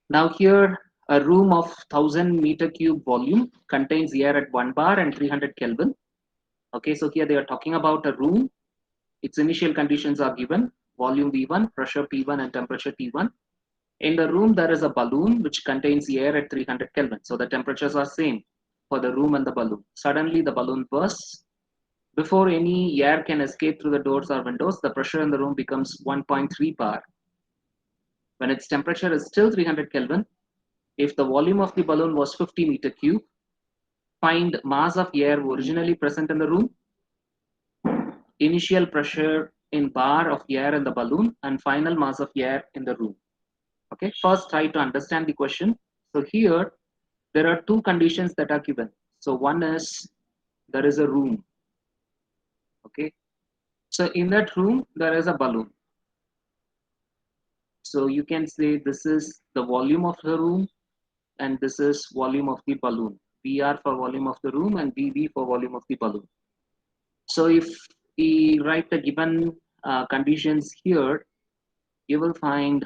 Now here, a room of 1000 meter cube volume contains air at 1 bar and 300 Kelvin. Okay, so here they are talking about a room. Its initial conditions are given: volume V1, pressure P1, and temperature T1. In the room, there is a balloon which contains air at 300 Kelvin. So the temperatures are same for the room and the balloon. Suddenly, the balloon bursts. Before any air can escape through the doors or windows, the pressure in the room becomes 1.3 bar. When its temperature is still 300 Kelvin, if the volume of the balloon was 50 meter cube, find mass of air originally present in the room, initial pressure in bar of air in the balloon, and final mass of air in the room. Okay, first try to understand the question. So here there are two conditions that are given. So one is there is a room. Okay, so in that room there is a balloon. So you can say this is the volume of the room and this is volume of the balloon. VR for volume of the room and VV for volume of the balloon. So if we write the given conditions here, you will find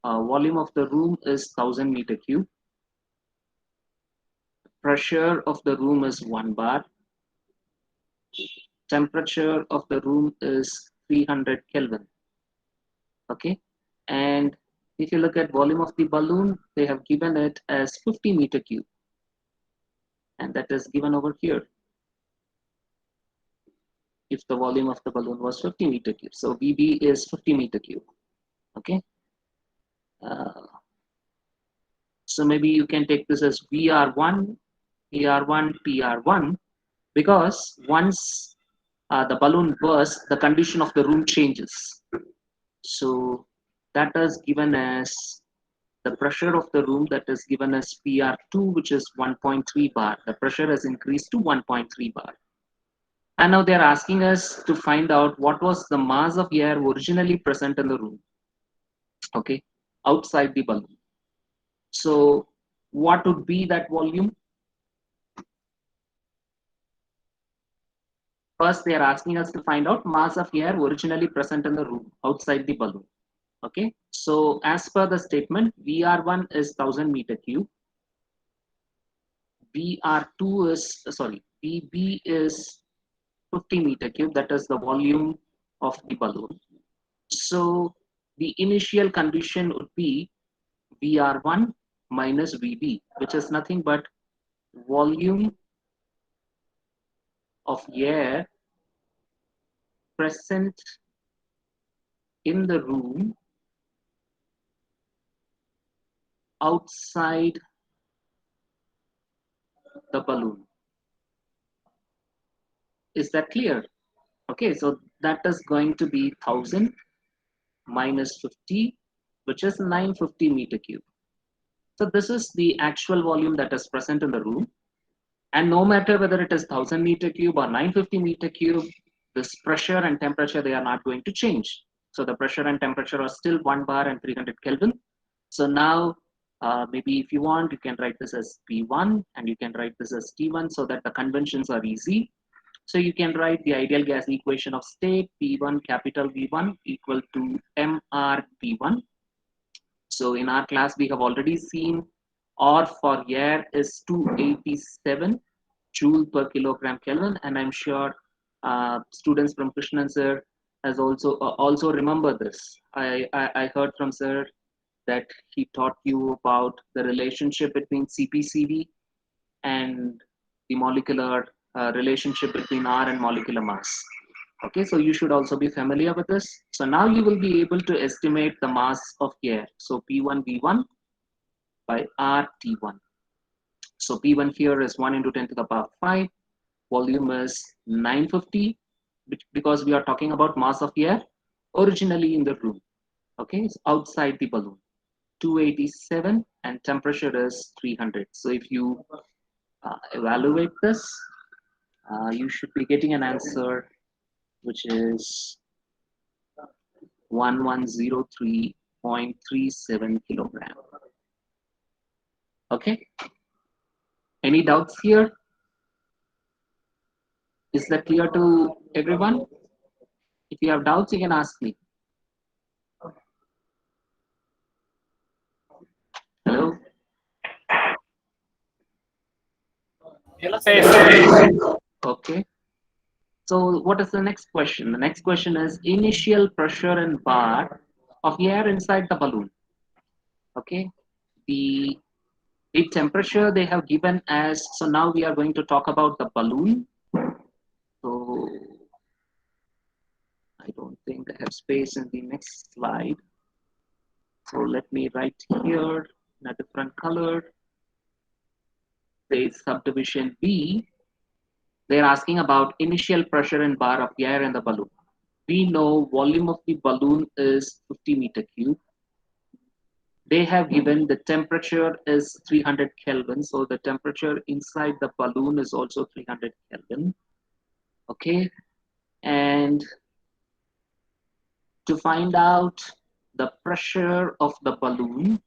volume of the room is 1000 meter cube. Pressure of the room is 1 bar. Temperature of the room is 300 Kelvin. Okay, and if you look at volume of the balloon, they have given it as 50 meter cube, and that is given over here. If the volume of the balloon was 50 meter cube, so VB is 50 meter cube. Okay, uh, so maybe you can take this as VR1, PR1, PR1, because once the balloon bursts, the condition of the room changes. So that is given as the pressure of the room, that is given as PR2, which is 1.3 bar. The pressure has increased to 1.3 bar. And now they're asking us to find out what was the mass of air originally present in the room, okay, outside the balloon. So what would be that volume? First, they are asking us to find out mass of air originally present in the room outside the balloon. Okay, so as per the statement, VR1 is 1000 meter cube. VR2 is, VB is 50 meter cube, that is the volume of the balloon. So the initial condition would be VR1 minus VB, which is nothing but volume of air present in the room outside the balloon. Is that clear? Okay, so that is going to be 1000 minus 50, which is 950 meter cube. So this is the actual volume that is present in the room. And no matter whether it is 1000 meter cube or 950 meter cube, this pressure and temperature, they are not going to change. So the pressure and temperature are still 1 bar and 300 Kelvin. So now maybe if you want, you can write this as P1 and you can write this as T1 so that the conventions are easy. So you can write the ideal gas equation of state P1 capital V1 equal to MRT1. So in our class, we have already seen R for air is 287 joule per kilogram Kelvin, and I'm sure students from Krishnan sir has also remember this. I heard from sir that he taught you about the relationship between CpCv and the molecular relationship between R and molecular mass. Okay, so you should also be familiar with this. So now you will be able to estimate the mass of air. So P1 V1 by RT1. So P1 here is 1 into 10 to the power 5. Volume is 950 because we are talking about mass of air originally in the room. Okay, it's outside the balloon. 287 and temperature is 300. So if you evaluate this, you should be getting an answer which is 1103.37 kilogram. Okay, any doubts here? Is that clear to everyone? If you have doubts, you can ask me. Okay. So what is the next question? The next question is initial pressure in bar of air inside the balloon. Okay. The the temperature they have given as, so now we are going to talk about the balloon. So I don't think I have space in the next slide. So let me write here in a different color. Say subdivision B. They're asking about initial pressure in bar of air in the balloon. We know volume of the balloon is 50 meter cube. They have given the temperature is 300 Kelvin. So the temperature inside the balloon is also 300 Kelvin. Okay. And to find out the pressure of the balloon,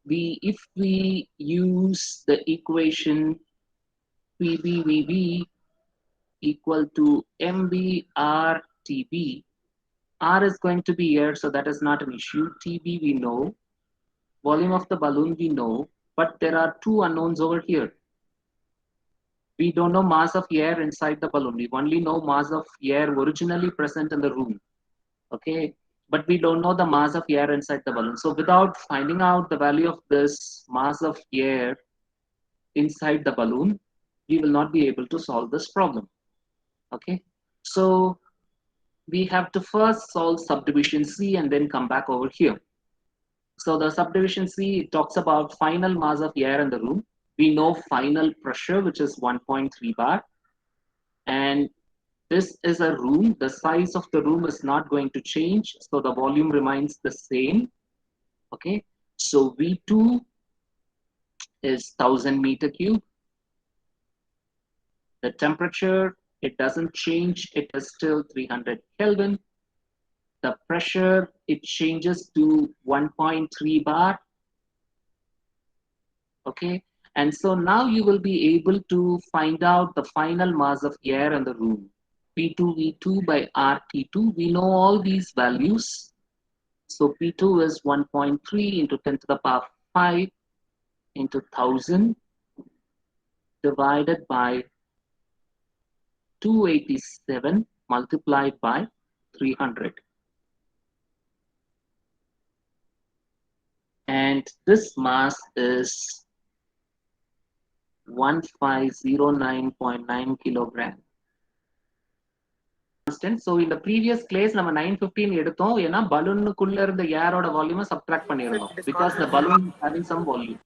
if we use the equation PBVB equal to MBRTB, R is going to be air, so that is not an issue. TB we know, volume of the balloon we know, but there are two unknowns over here. We don't know mass of air inside the balloon. We only know mass of air originally present in the room. Okay, but we don't know the mass of air inside the balloon. So without finding out the value of this mass of air inside the balloon, we will not be able to solve this problem. Okay, so we have to first solve subdivision C and then come back over here. So the subdivision C talks about final mass of air in the room. We know final pressure, which is 1.3 bar. And this is a room. The size of the room is not going to change. So the volume remains the same. Okay. So V2 is 1000 meter cube. The temperature, it doesn't change. It is still 300 Kelvin. The pressure, it changes to 1.3 bar. Okay. And so now you will be able to find out the final mass of air in the room. P2 V2 by RT2. We know all these values. So P2 is 1.3 into 10 to the power 5 into 1000 divided by 287 multiplied by 300. And this mass is 1509.9 kilogram. So in the previous class நம்ம 915 எடுத்தோம் ஏன்னா பலூனுக்குள்ள இருந்த ஏரோட வால்யூமை subtract பண்ணிருந்தோம் because the balloon is having some volume.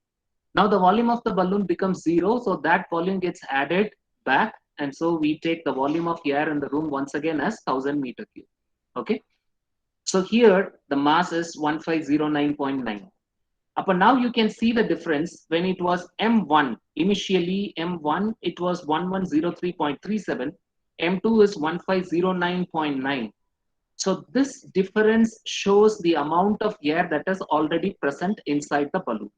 Now the volume of the balloon becomes 0, so that volume gets added back, and so we take the volume of air in the room once again as 1000 meter cube. Okay, so here the mass is 1509.9. But now you can see the difference. When it was M1, initially M1 it was 1103.37, M2 is 1509.9. So this difference shows the amount of air that is already present inside the balloon.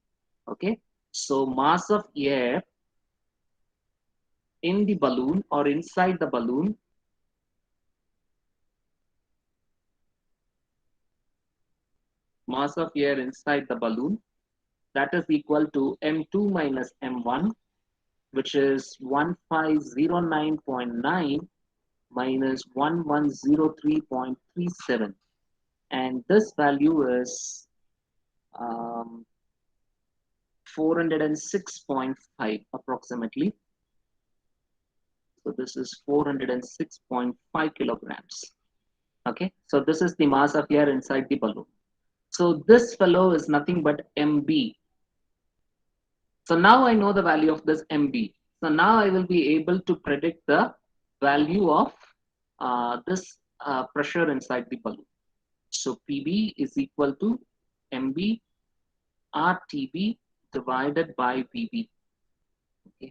Okay, so mass of air in the balloon or inside the balloon mass of air inside the balloon, that is equal to M2 minus M1, which is 1509.9 minus 1103.37, and this value is 406.5 approximately. So this is 406.5 kilograms. Okay, so this is the mass of air inside the balloon. So this fellow is nothing but MB. So now I know the value of this MB. So now I will be able to predict the value of this pressure inside the balloon. So PB is equal to MB RTB divided by VB. Okay.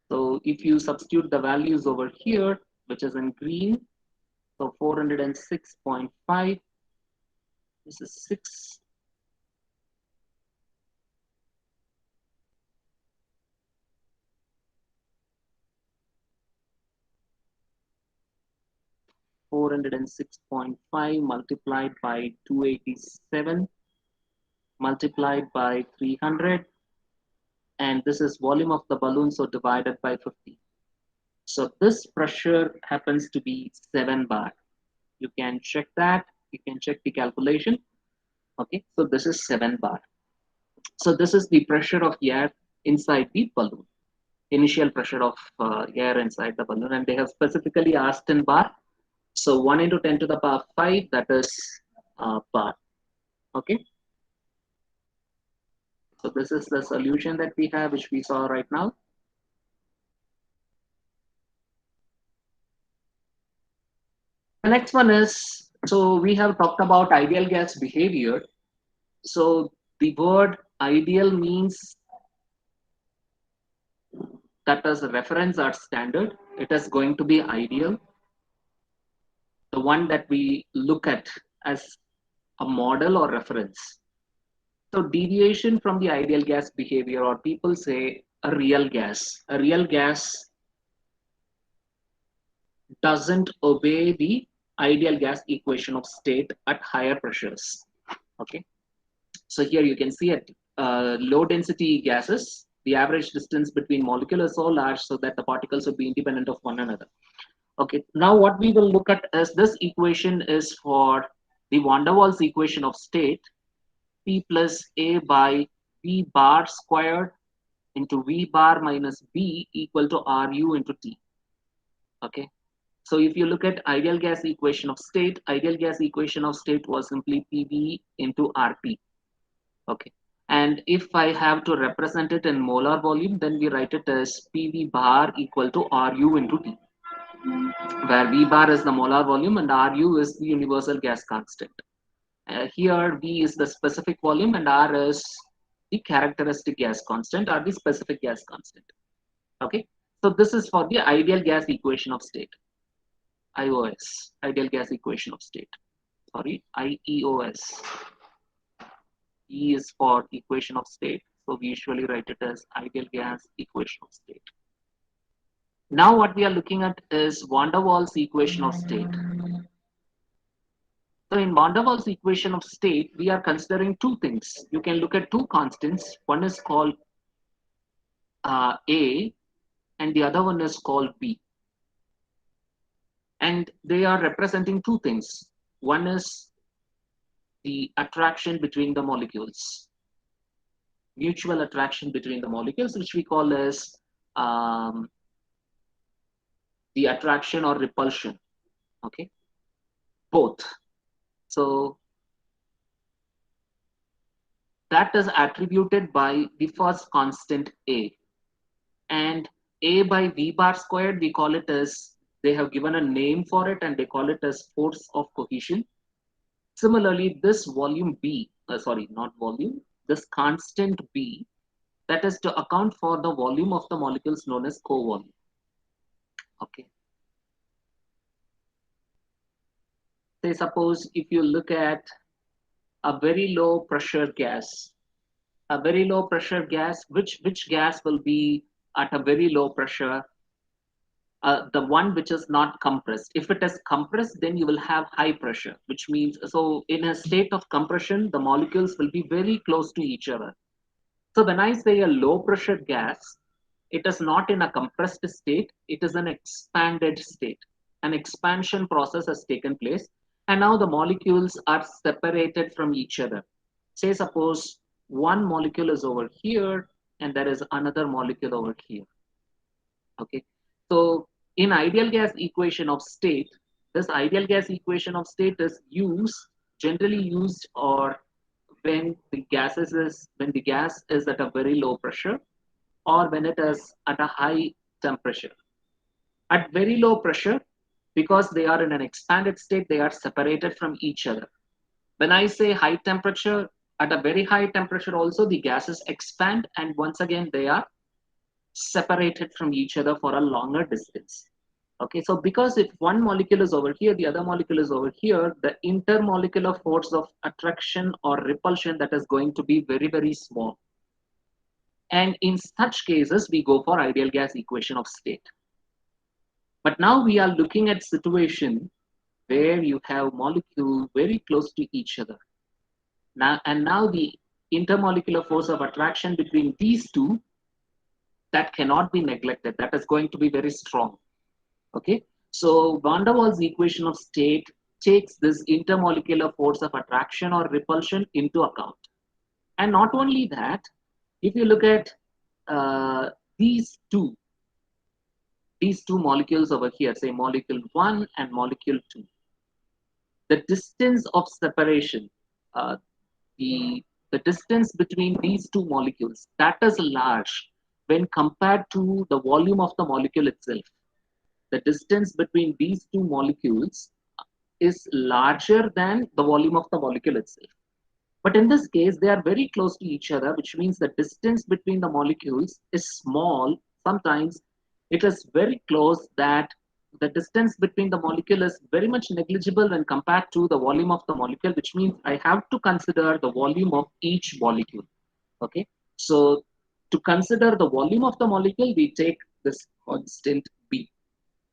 So if you substitute the values over here, which is in green, so 406.5, this is 6. 406.5 multiplied by 287 multiplied by 300, and this is volume of the balloon, so divided by 50. So this pressure happens to be 7 bar. You can check that. You can check the calculation. Okay, so this is 7 bar. So this is the pressure of air inside the balloon, initial pressure of air inside the balloon, and they have specifically asked in bar. So 1 into 10 to the power 5, that is bar. Okay. So this is the solution that we have, which we saw right now. The next one is, so we have talked about ideal gas behavior. So the word ideal means that as a reference or standard, it is going to be ideal. The one that we look at as a model or reference. So deviation from the ideal gas behavior, or people say a real gas. A real gas doesn't obey the ideal gas equation of state at higher pressures. Okay. So here you can see at low density gases, the average distance between molecules is so large so that the particles will be independent of one another. Okay, now what we will look at is this equation is for the van der Waals equation of state, P plus A by V bar squared into V bar minus B equal to RU into T. Okay, so if you look at ideal gas equation of state was simply PV into RT. Okay, and if I have to represent it in molar volume, then we write it as PV bar equal to RU into T, where V bar is the molar volume and RU is the universal gas constant. Here V is the specific volume and R is the characteristic gas constant or the specific gas constant. Okay, so this is for the ideal gas equation of state. IOS, ideal gas equation of state. Sorry, IEOS. E is for equation of state, so we usually write it as ideal gas equation of state. Now what we are looking at is van der Waals equation of state. So in van der Waals equation of state, we are considering two things. You can look at two constants. One is called A and the other one is called B. And they are representing two things. One is the attraction between the molecules, mutual attraction between the molecules, which we call as the attraction or repulsion. Okay, both. So that is attributed by the first constant A, and A by V bar squared, we call it as, they have given a name for it and they call it as force of cohesion. Similarly, this volume B, not volume, this constant B, that is to account for the volume of the molecules known as co-volume. Okay. Say suppose if you look at a very low pressure gas, which gas will be at a very low pressure? The one which is not compressed. If it is compressed, then you will have high pressure, which means, so in a state of compression, the molecules will be very close to each other. So when I say a low pressure gas, it is not in a compressed state, it is an expanded state. An expansion process has taken place, and now the molecules are separated from each other. Say suppose one molecule is over here and there is another molecule over here. Okay, so in ideal gas equation of state, this ideal gas equation of state is generally used or when the gas is at a very low pressure or when it is at a high temperature. At very low pressure, because they are in an expanded state, they are separated from each other. When I say high temperature, at a very high temperature also the gases expand and once again they are separated from each other for a longer distance. Okay, so because if one molecule is over here, the other molecule is over here, the intermolecular force of attraction or repulsion, that is going to be very, very small. And in such cases, we go for ideal gas equation of state. But now we are looking at situation where you have molecules very close to each other. Now the intermolecular force of attraction between these two, that cannot be neglected. That is going to be very strong. Okay, so van der Waals equation of state takes this intermolecular force of attraction or repulsion into account. And not only that, if you look at uh, these two molecules over here, say molecule 1 and molecule 2, the distance of separation, uh, the the distance between these two molecules, that is large when compared to the volume of the molecule itself. The distance between these two molecules is larger than the volume of the molecule itself. But in this case, they are very close to each other, which means the distance between the molecules is small. Sometimes it is very close that the distance between the molecule is very much negligible when compared to the volume of the molecule, which means I have to consider the volume of each molecule. Okay, so to consider the volume of the molecule, we take this constant B.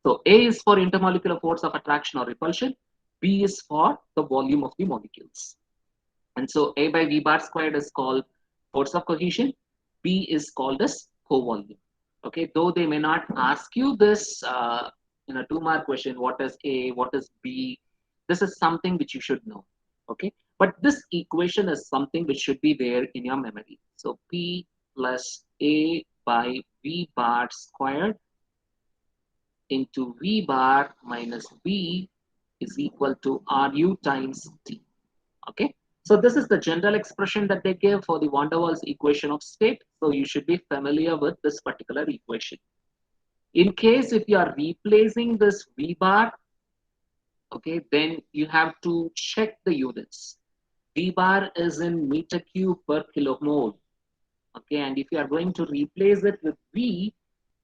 So A is for intermolecular force of attraction or repulsion, B is for the volume of the molecules. And so A by V bar squared is called force of cohesion, B is called as co-volume. Okay, though they may not ask you this in a 2-mark question, what is A, what is B, this is something which you should know. Okay, but this equation is something which should be there in your memory. So P plus A by V bar squared into V bar minus B is equal to RU times T. Okay, so this is the general expression that they give for the van der Waals equation of state. So you should be familiar with this particular equation. In case if you are replacing this V bar, okay, then you have to check the units. V bar is in meter cube per kilomole. Okay, and if you are going to replace it with V,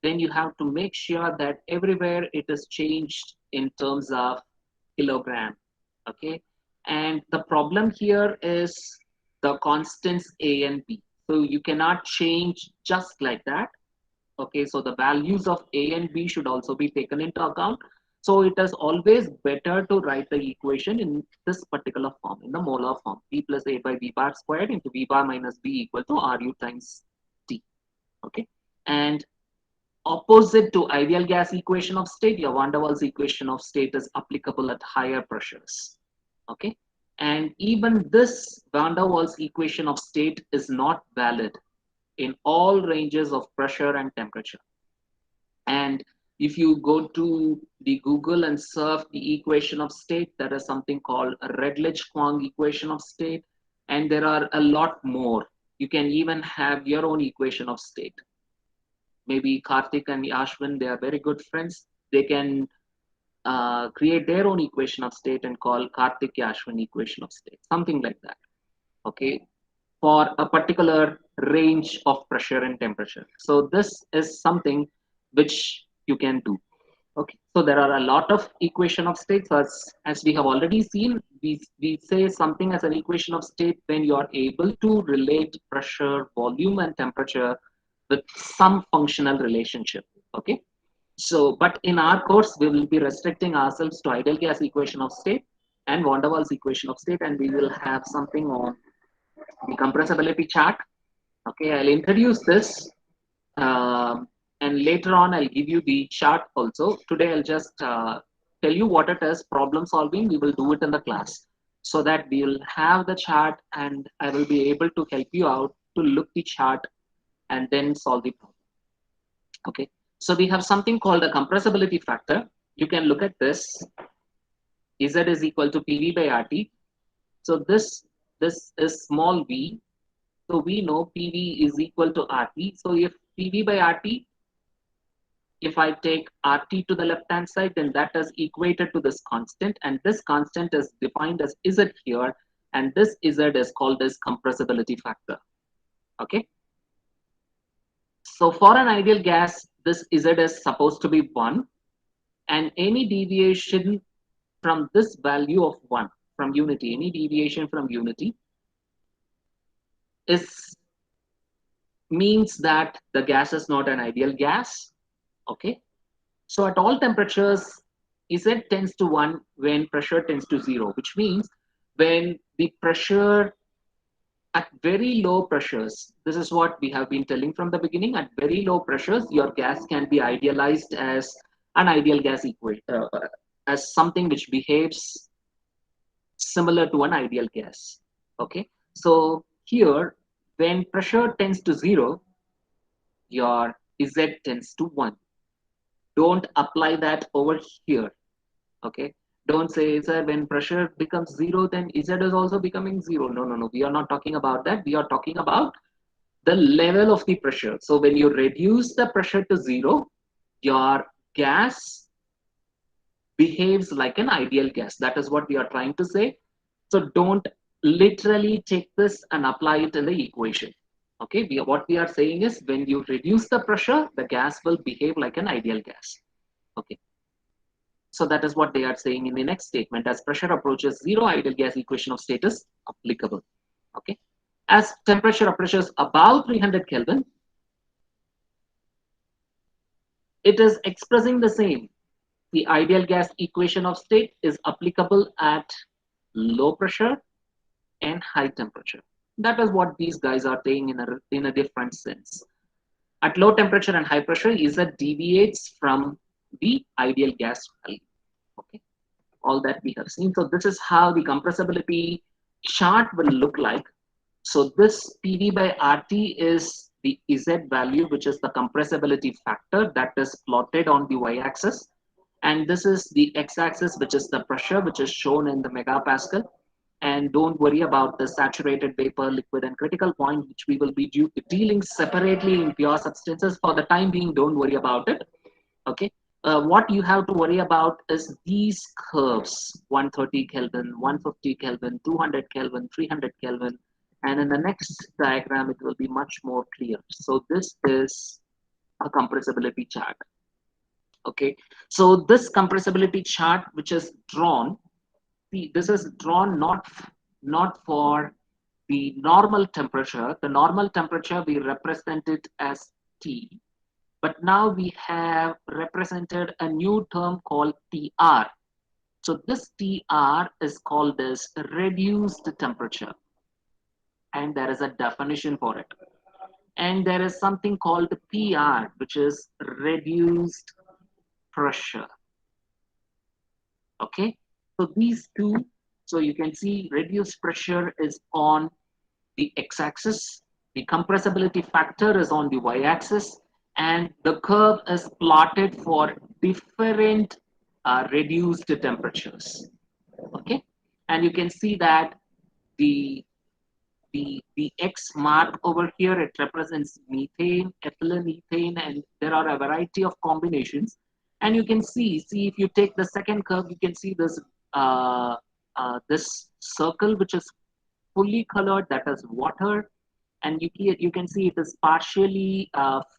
then you have to make sure that everywhere it is changed in terms of kilogram. Okay, and the problem here is the constants A and B. So you cannot change just like that. Okay, so the values of A and B should also be taken into account. So it is always better to write the equation in this particular form, in the molar form. P plus A by V bar squared into V bar minus B equal to RU times T. Okay, and opposite to ideal gas equation of state, your van der Waals equation of state is applicable at higher pressures. Okay, and even this van der Waals equation of state is not valid in all ranges of pressure and temperature. And if you go to the Google and surf the equation of state, there is something called a Redlich-Kwong equation of state, and there are a lot more. You can even have your own equation of state. Maybe Karthik and Ashwin, they are very good friends. They can create their own equation of state and call Karthik Ashwin equation of state, something like that. Okay, for a particular range of pressure and temperature. So this is something which you can do. Okay, so there are a lot of equation of states. As we have already seen, we say something as an equation of state when you are able to relate pressure, volume, and temperature with some functional relationship. Okay, so but in our course, we will be restricting ourselves to ideal gas equation of state and van der Waals equation of state, and we will have something on the compressibility chart. Okay, I'll introduce this and later on I'll give you the chart also. Today I'll just tell you what it is, problem solving. We will do it in the class so that we'll have the chart and I will be able to help you out to look the chart and then solve the problem. Okay, so we have something called a compressibility factor. You can look at this. Z is equal to PV by RT. So this is small v. So we know PV is equal to RT. So if PV by RT, if I take RT to the left hand side, then that is equated to this constant, and this constant is defined as Z here, and this Z is called as compressibility factor. Okay. So for an ideal gas, this Z is supposed to be 1, and any deviation from this value of 1 from unity, any deviation from unity is means that the gas is not an ideal gas. Okay, so at all temperatures Z tends to 1 when pressure tends to 0, which means when the pressure at very low pressures, this is what we have been telling from the beginning, at very low pressures, your gas can be idealized as an ideal gas equation, as something which behaves similar to an ideal gas. Okay, so here, when pressure tends to 0, your Z tends to 1. Don't apply that over here. Okay, don't say, sir, when pressure becomes 0, then Z is also becoming 0. No, no, no, we are not talking about that. We are talking about the level of the pressure. So when you reduce the pressure to 0, your gas behaves like an ideal gas. That is what we are trying to say. So don't literally take this and apply it in the equation. Okay, what we are saying is when you reduce the pressure, the gas will behave like an ideal gas. Okay, so that is what they are saying in the next statement. As pressure approaches 0, ideal gas equation of state is applicable. Okay, as temperature approaches above 300 Kelvin, it is expressing the same. The ideal gas equation of state is applicable at low pressure and high temperature. That is what these guys are saying in a different sense. At low temperature and high pressure, Z deviates from the ideal gas value. Okay, all that we have seen. So this is how the compressibility chart will look like. So this PV by RT is the Z value, which is the compressibility factor that is plotted on the y-axis. And this is the x-axis, which is the pressure, which is shown in the megapascal. And don't worry about the saturated vapor, liquid, and critical point, which we will be dealing separately in pure substances. For the time being, don't worry about it. Okay. What you have to worry about is these curves: 130 Kelvin, 150 Kelvin, 200 Kelvin, 300 Kelvin. And in the next diagram, it will be much more clear. So this is a compressibility chart. Okay. So this compressibility chart, which is drawn, this is drawn not for the normal temperature. The normal temperature, we represent it as T, but now we have represented a new term called TR. So this TR is called as reduced temperature, and there is a definition for it. And there is something called PR, which is reduced pressure. Okay, so these two, so you can see reduced pressure is on the x-axis, the compressibility factor is on the y-axis, and the curve is plotted for different reduced temperatures. Okay, and you can see that the the X mark over here, it represents methane, ethylene ethane, and there are a variety of combinations. And you can see if you take the second curve, you can see this circle which is fully colored, that is water, and you can see it is partially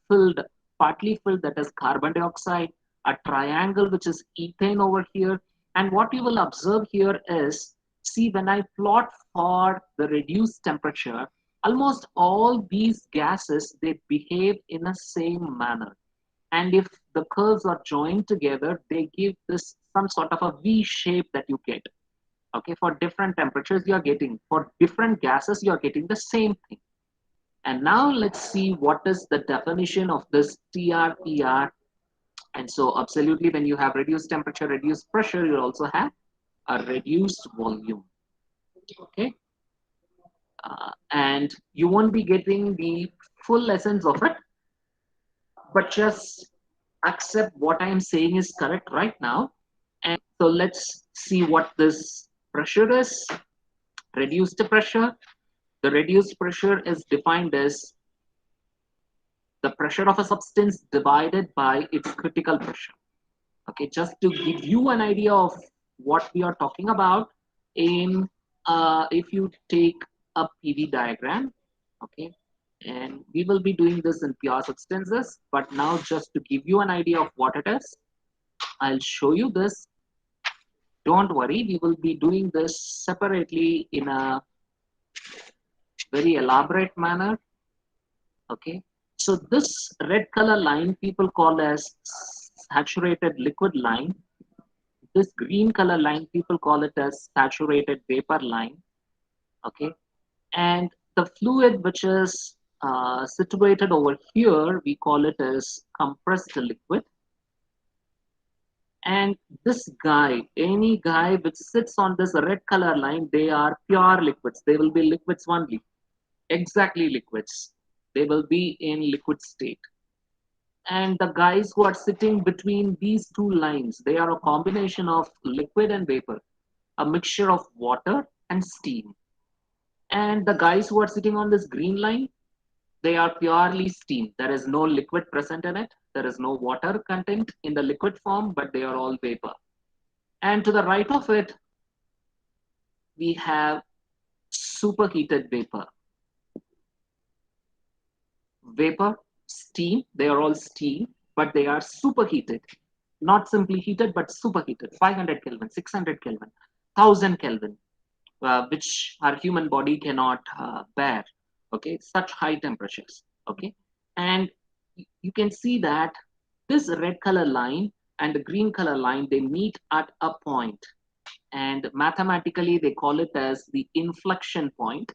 filled, partly filled, that is carbon dioxide, a triangle which is ethane over here. And what you will observe here is, see, when I plot for the reduced temperature, almost all these gases, they behave in the same manner. And if the curves are joined together, they give this some sort of a V shape that you get. Okay, for different temperatures, you are getting, for different gases, you are getting the same thing. And now let's see what is the definition of this TRPR. And so absolutely, when you have reduced temperature, reduced pressure, you also have a reduced volume. Okay, and you won't be getting the full essence of it, but just accept what I am saying is correct right now. And so let's see what this pressure is. Reduced pressure. The reduced pressure is defined as the pressure of a substance divided by its critical pressure. Okay, just to give you an idea of what we are talking about, in if you take a PV diagram, okay, and we will be doing this in pure substances, but now just to give you an idea of what it is, I'll show you this. Don't worry, we will be doing this separately in a very elaborate manner. Okay, so this red color line people call as saturated liquid line. This green color line people call it as saturated vapor line. Okay, and the fluid which is situated over here, we call it as compressed liquid. And this guy, any guy which sits on this red color line, they are pure liquids. They will be liquids only, exactly liquids. They will be in liquid state. And the guys who are sitting between these two lines, they are a combination of liquid and vapor, a mixture of water and steam. And the guys who are sitting on this green line, they are purely steam. There is no liquid present in it. There is no water content in the liquid form, but they are all vapor. And to the right of it, we have superheated vapor. Vapor, steam, they are all steam, but they are superheated. Not simply heated, but superheated. 500 Kelvin, 600 Kelvin, 1000 Kelvin, which our human body cannot bear. Okay, such high temperatures. Okay, and you can see that this red color line and the green color line, they meet at a point, and mathematically they call it as the inflection point.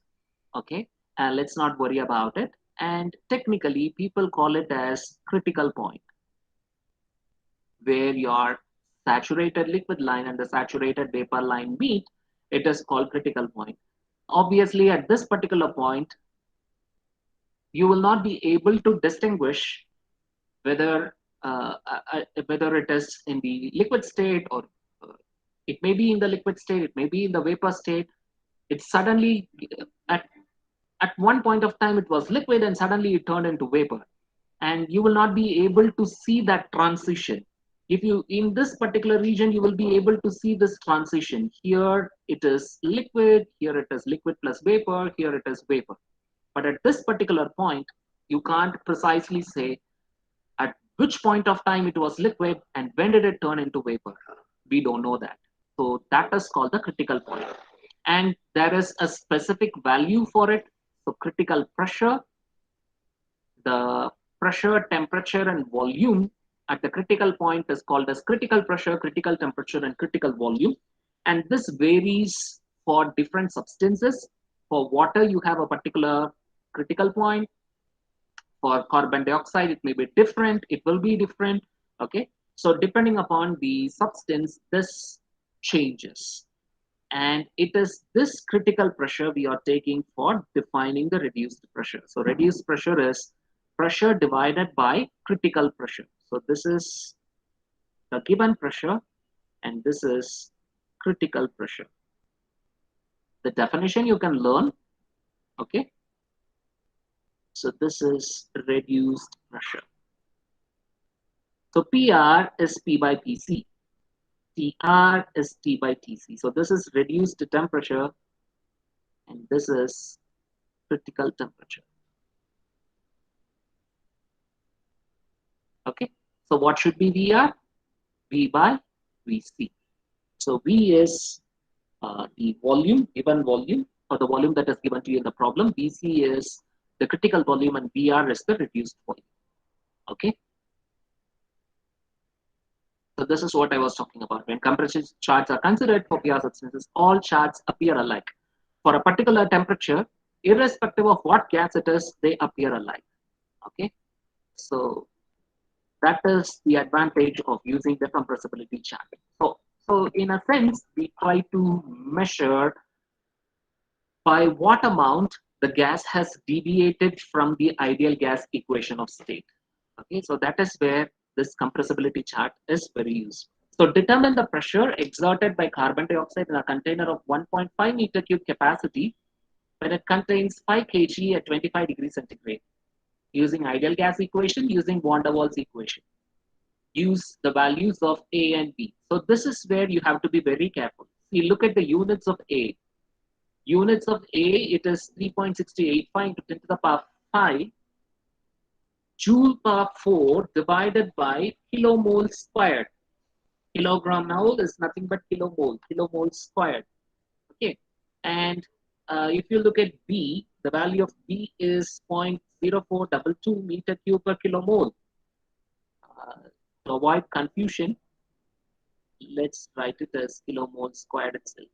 Okay, let's not worry about it. And technically people call it as critical point, where your saturated liquid line and the saturated vapor line meet. It is called critical point. Obviously at this particular point, you will not be able to distinguish whether whether it is in the liquid state, or it may be in the liquid state, it may be in the vapor state. It suddenly at one point of time it was liquid and suddenly it turned into vapor, and you will not be able to see that transition. If you in this particular region, you will be able to see this transition. Here it is liquid, here it is liquid plus vapor, here it is vapor. But at this particular point, you can't precisely say at which point of time it was liquid and when did it turn into vapor. We don't know that. So that is called the critical point. And there is a specific value for it. So critical pressure, the pressure, temperature, and volume at the critical point is called as critical pressure, critical temperature, and critical volume. And this varies for different substances. For water, you have a particular critical point. For carbon dioxide, it may be different, it will be different. Okay, so depending upon the substance, this changes. And it is this critical pressure we are taking for defining the reduced pressure. So reduced pressure is pressure divided by critical pressure. So this is the given pressure and this is critical pressure. The definition you can learn. Okay, so this is reduced pressure. So PR is P by PC. TR is T by TC. So this is reduced temperature and this is critical temperature. Okay, so what should be VR? V by VC. So V is the volume, given volume, or the volume that is given to you in the problem. VC is the critical volume and VR is the reduced volume. Okay. So this is what I was talking about. When compression charts are considered for PR substances, all charts appear alike. For a particular temperature, irrespective of what gas it is, they appear alike. Okay. So that is the advantage of using the compressibility chart. So in a sense, we try to measure by what amount the gas has deviated from the ideal gas equation of state. Okay, so that is where this compressibility chart is very useful. So determine the pressure exerted by carbon dioxide in a container of 1.5 meter cube capacity when it contains 5 kg at 25 degrees centigrade. Using ideal gas equation, using van der Waals equation. Use the values of A and B. So this is where you have to be very careful. See, look at the units of A. Units of A, it is 3.685 into 10 to the power 5 joule per 4 divided by kilomole squared. Kilogram mole is nothing but kilomole squared. Okay, and if you look at B, the value of B is 0.0422 meter cube per kilomole. To avoid confusion, let's write it as kilomole squared itself.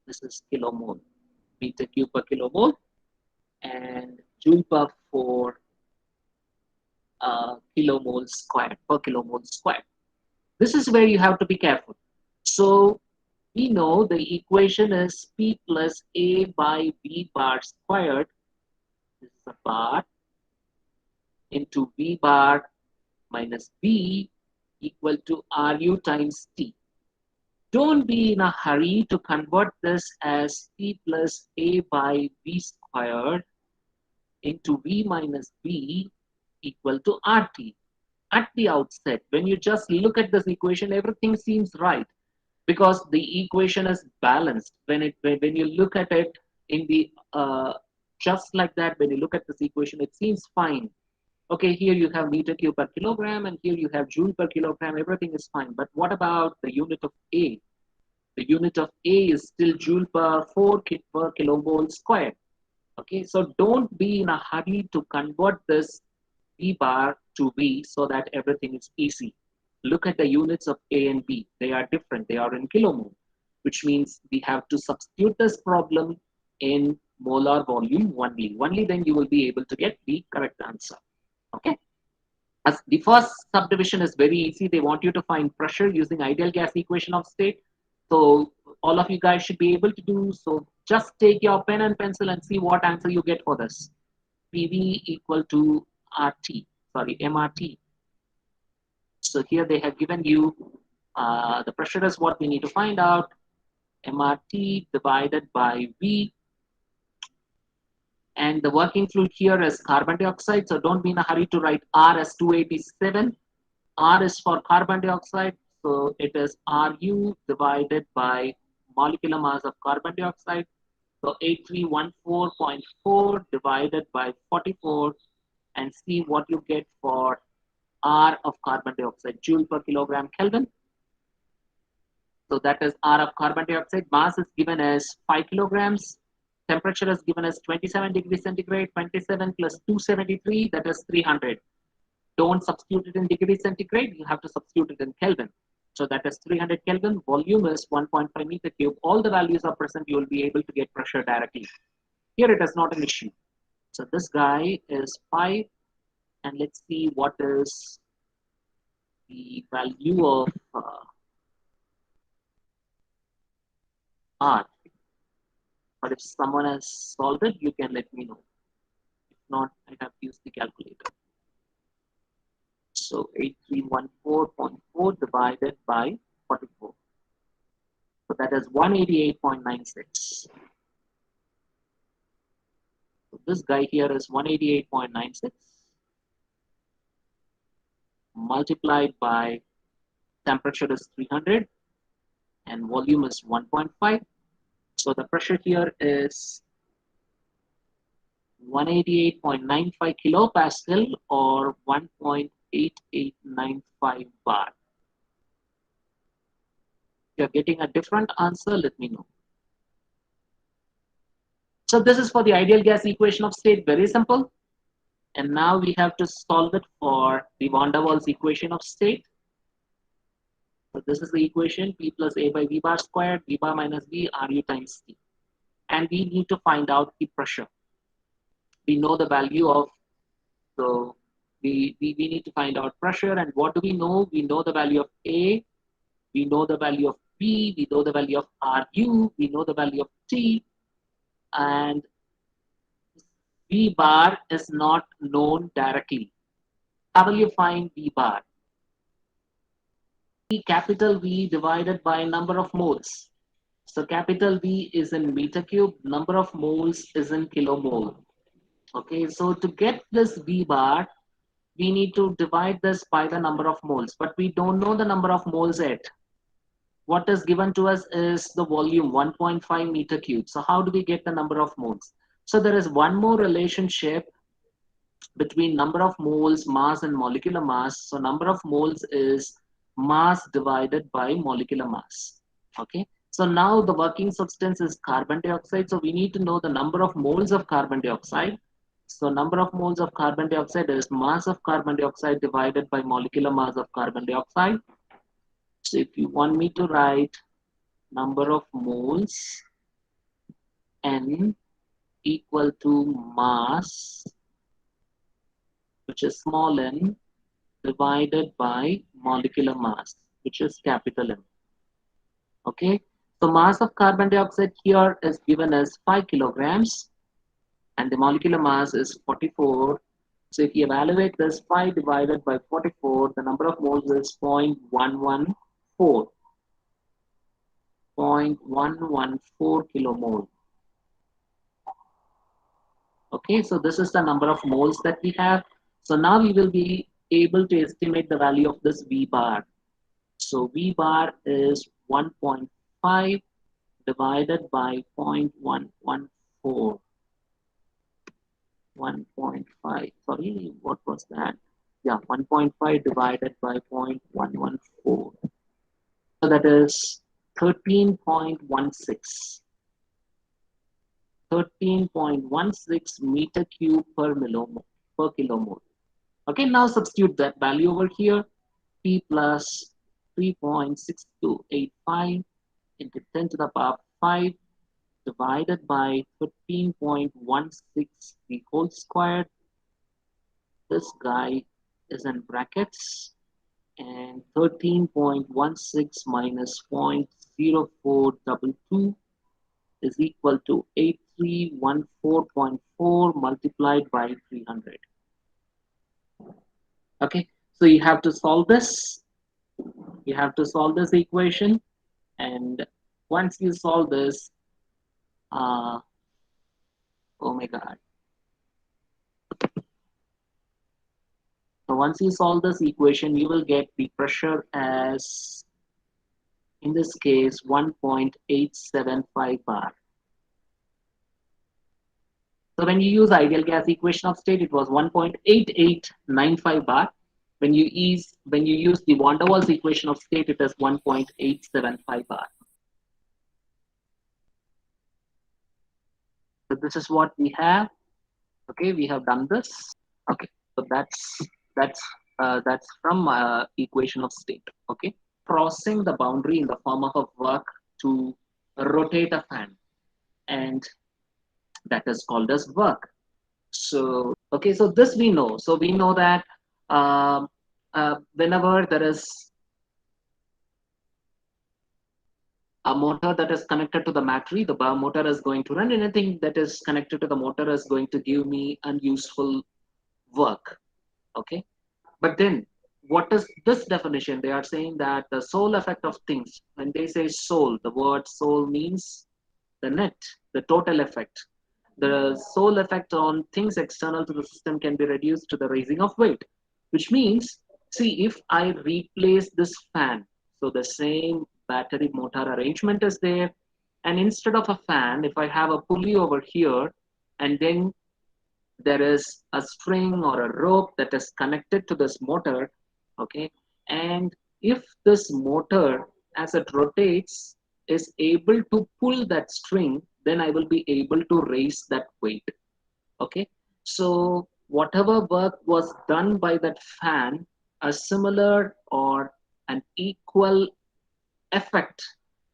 This is kilomole. meter cube per kilomole and joule per 4 kilomole squared per kilomole squared. This is where you have to be careful. So we know the equation is P plus A by V bar squared. This is a bar into V bar minus V equal to RU times T. Don't be in a hurry to convert this as P plus A by V squared into V minus V equal to RT. At the outset, when you just look at this equation, everything seems right because the equation is balanced. When you look at it in the just like that, when you look at this equation, it seems fine. Okay, here you have meter cube per kilogram, and here you have joule per kilogram. Everything is fine. But what about the unit of A? The unit of A is still joule per 4 per kilomole squared. Okay, so don't be in a hurry to convert this V bar to V so that everything is easy. Look at the units of A and B. They are different. They are in kilomole, which means we have to substitute this problem in molar volume only. Only then you will be able to get the correct answer. Okay. As the first subdivision is very easy. They want you to find pressure using ideal gas equation of state. So all of you guys should be able to do so. Just take your pen and pencil and see what answer you get for this. PV equal to RT, sorry, MRT. So here they have given you the pressure is what we need to find out. MRT divided by V. And the working fluid here is carbon dioxide. So don't be in a hurry to write R as 287. R is for carbon dioxide. So it is Ru divided by molecular mass of carbon dioxide. So 8314.4 divided by 44 and see what you get for R of carbon dioxide, joule per kilogram Kelvin. So that is R of carbon dioxide. Mass is given as 5 kilograms. Temperature is given as 27 degrees centigrade. 27 plus 273, that is 300. Don't substitute it in degrees centigrade. You have to substitute it in Kelvin. So that is 300 Kelvin. Volume is 1.5 meter cube. All the values are present. You will be able to get pressure directly. Here it is not an issue. So this guy is 5. And let's see what is the value of R. But if someone has solved it, you can let me know. If not, I have used the calculator. So 8314.4 divided by 44. So that is 188.96. So this guy here is 188.96 multiplied by temperature is 300 and volume is 1.5. So the pressure here is 188.95 kilopascal or 1.8895 bar. If you're getting a different answer, let me know. So this is for the ideal gas equation of state, very simple. And now we have to solve it for the van der Waals equation of state. So this is the equation, P plus A by V bar squared, V bar minus V, RU times T. And we need to find out the pressure. We know the value of, so we need to find out pressure. And what do we know? We know the value of A, we know the value of V, we know the value of RU, we know the value of T, and V bar is not known directly. How will you find V bar? Capital V divided by number of moles. So capital V is in meter cube, number of moles is in kilomole. Okay, so to get this V bar, we need to divide this by the number of moles, but we don't know the number of moles yet. What is given to us is the volume 1.5 meter cube. So how do we get the number of moles? So there is one more relationship between number of moles, mass and molecular mass. So number of moles is mass divided by molecular mass. Okay, so now the working substance is carbon dioxide. So we need to know the number of moles of carbon dioxide. So number of moles of carbon dioxide is mass of carbon dioxide divided by molecular mass of carbon dioxide. So if you want me to write number of moles N equal to mass, which is small n, divided by molecular mass, which is capital M. Okay, so mass of carbon dioxide here is given as 5 kilograms and the molecular mass is 44. So if you evaluate this 5 divided by 44, the number of moles is 0.114, 0.114 kilomole. Okay, so this is the number of moles that we have. So now we will be able to estimate the value of this V bar. So V bar is 1.5 divided by 0.114. 1.5, sorry, what was that? Yeah, 1.5 divided by 0.114. So that is 13.16. 13.16 meter cube per kilomole. Okay, now substitute that value over here. P plus 3.6285 into 10 to the power 5 divided by 13.16 the whole squared. This guy is in brackets, and 13.16 minus 0.0422 is equal to 8314.4 multiplied by 300. Okay, so you have to solve this. You have to solve this equation, and once you solve this, oh my god. So once you solve this equation, you will get the pressure as, in this case, 1.875 bar. So when you use ideal gas equation of state, it was 1.8895 bar. When you use the van der Waals equation of state, it is 1.875 bar. So this is what we have. Okay, we have done this. Okay, so that's from equation of state. Okay, crossing the boundary in the form of a work to rotate a fan, and that is called as work. So okay, so this we know. So we know that whenever there is a motor that is connected to the battery, the motor is going to run. Anything that is connected to the motor is going to give me unuseful work. Okay, but then what is this definition? They are saying that the Soule effect of things. When they say Soule, the word Soule means the net, the total effect. The Soule effect on things external to the system can be reduced to the raising of weight, which means, see, if I replace this fan, so the same battery motor arrangement is there, and instead of a fan, if I have a pulley over here, and then there is a string or a rope that is connected to this motor, okay, and if this motor, as it rotates, is able to pull that string, then I will be able to raise that weight. Okay, so whatever work was done by that fan, a similar or an equal effect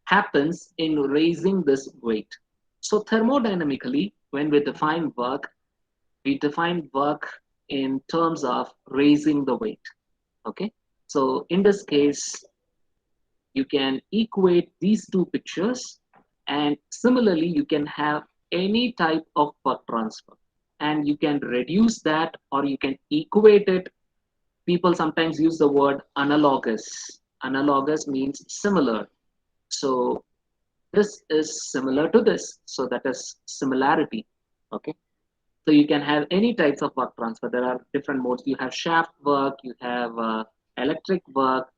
happens in raising this weight. So thermodynamically, when we define work in terms of raising the weight. Okay, so in this case, you can equate these two pictures, and similarly you can have any type of work transfer, and you can reduce that or you can equate it. People sometimes use the word analogous. Analogous means similar. So this is similar to this, so that is similarity. Okay, so you can have any types of work transfer. There are different modes. You have shaft work, you have electric work.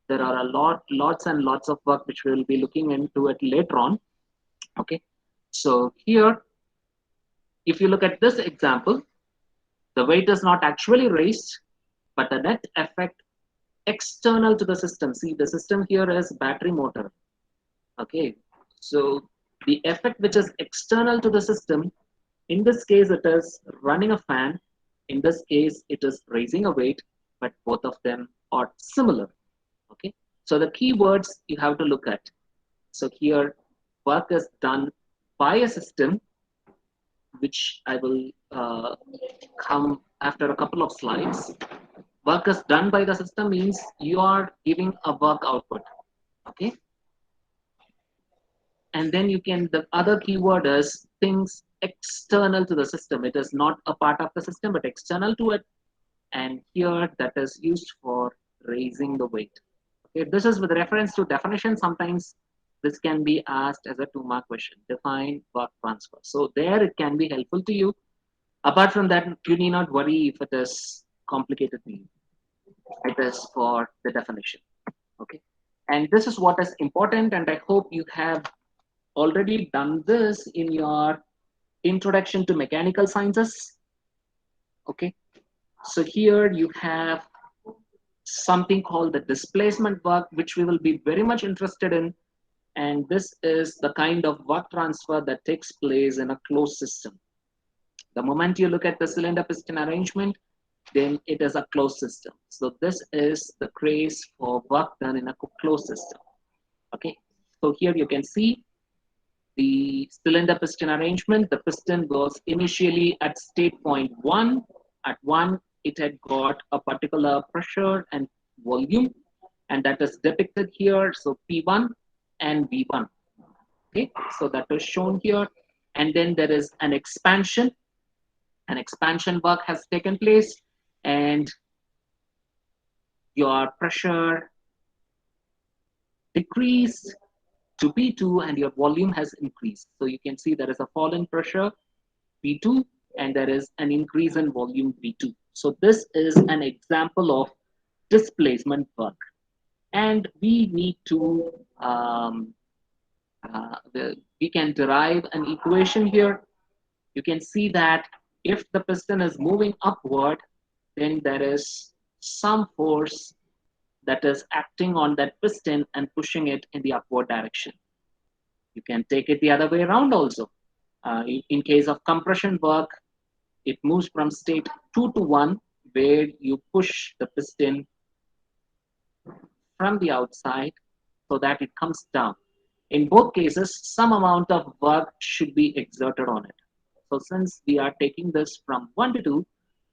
There are lots and lots of work which we will be looking into it later on. Okay, so here, if you look at this example, the weight is not actually raised, but the net effect external to the system. See, the system here is battery motor. Okay, so the effect which is external to the system, in this case, it is running a fan. In this case, it is raising a weight, but both of them are similar. Okay, so the keywords you have to look at. So here, work is done by a system, which I will come after a couple of slides. Work is done by the system means you are giving a work output. Okay. And then you can, the other keyword is things external to the system. It is not a part of the system, but external to it. And here that is used for raising the weight. Okay, this is with reference to definition. Sometimes this can be asked as a 2-mark question. Define work transfer. So there it can be helpful to you. Apart from that, you need not worry if it is complicated to you. It is for the definition. Okay. And this is what is important, and I hope you have already done this in your introduction to mechanical sciences. Okay. So here you have something called the displacement work, which we will be very much interested in. And this is the kind of work transfer that takes place in a closed system. The moment you look at the cylinder piston arrangement, then it is a closed system. So this is the case for work done in a closed system. Okay. So here you can see the cylinder piston arrangement. The piston was initially at state point 1. At 1, it had got a particular pressure and volume, and that is depicted here. So P1 and V1. Okay, so that is shown here. And then there is an expansion. An expansion work has taken place, and your pressure decreased to P2 and your volume has increased. So you can see there is a fall in pressure P2 and there is an increase in volume V2. So this is an example of displacement work. And we need to, we can derive an equation here. You can see that if the piston is moving upward, then there is some force that is acting on that piston and pushing it in the upward direction. You can take it the other way around also. In case of compression work, it moves from state 2 to 1, where you push the piston from the outside so that it comes down. In both cases, some amount of work should be exerted on it. So since we are taking this from 1 to 2,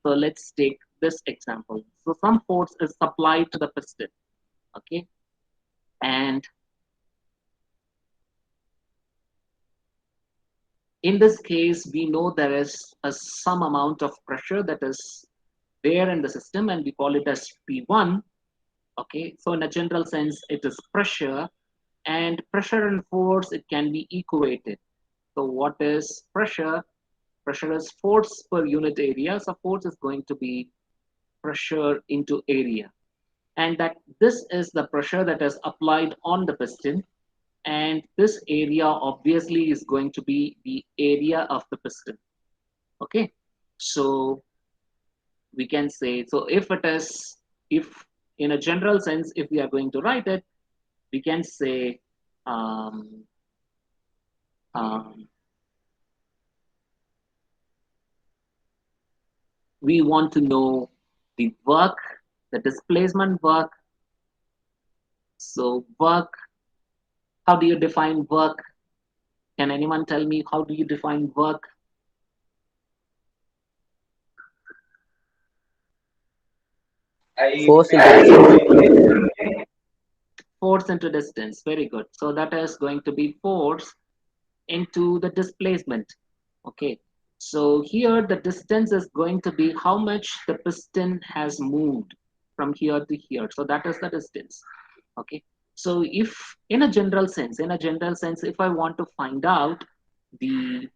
so let's take this example. So some force is supplied to the piston. Okay. And in this case, we know there is some amount of pressure that is there in the system, and we call it as P1. Okay, so in a general sense, it is pressure, and pressure and force, it can be equated. So what is pressure? Pressure is force per unit area. So force is going to be pressure into area. And that this is the pressure that is applied on the piston. And this area obviously is going to be the area of the piston. Okay, so we can say, so if it is, if in a general sense, if we are going to write it, we can say we want to know the work, the displacement work. So work, how do you define work? Can anyone tell me how do you define work? Force into distance. Force into distance. Very good. So that is going to be force into the displacement. Okay. So here the distance is going to be how much the piston has moved from here to here. So that is the distance. Okay. So if in a general sense, if I want to find out the,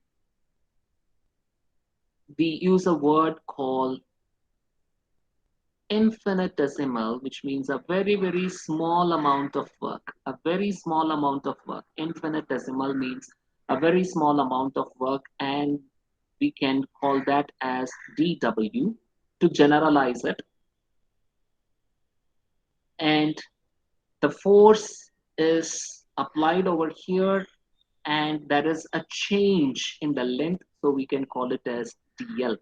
we use a word called infinitesimal, which means a very, very small amount of work, a very small amount of work. Infinitesimal means a very small amount of work, and we can call that as dW to generalize it. And the force is applied over here, and there is a change in the length, so we can call it as dl.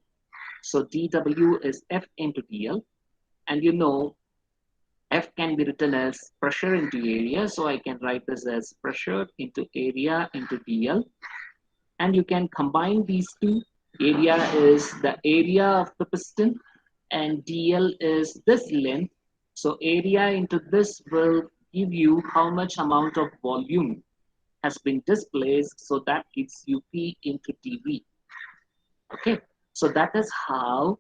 So dW is F into dl, and you know F can be written as pressure into area, so I can write this as pressure into area into dl. and you can combine these two. Area is the area of the piston, and dl is this length. So area into this will give you how much amount of volume has been displaced, so that gives you p into dv. Okay, so that is how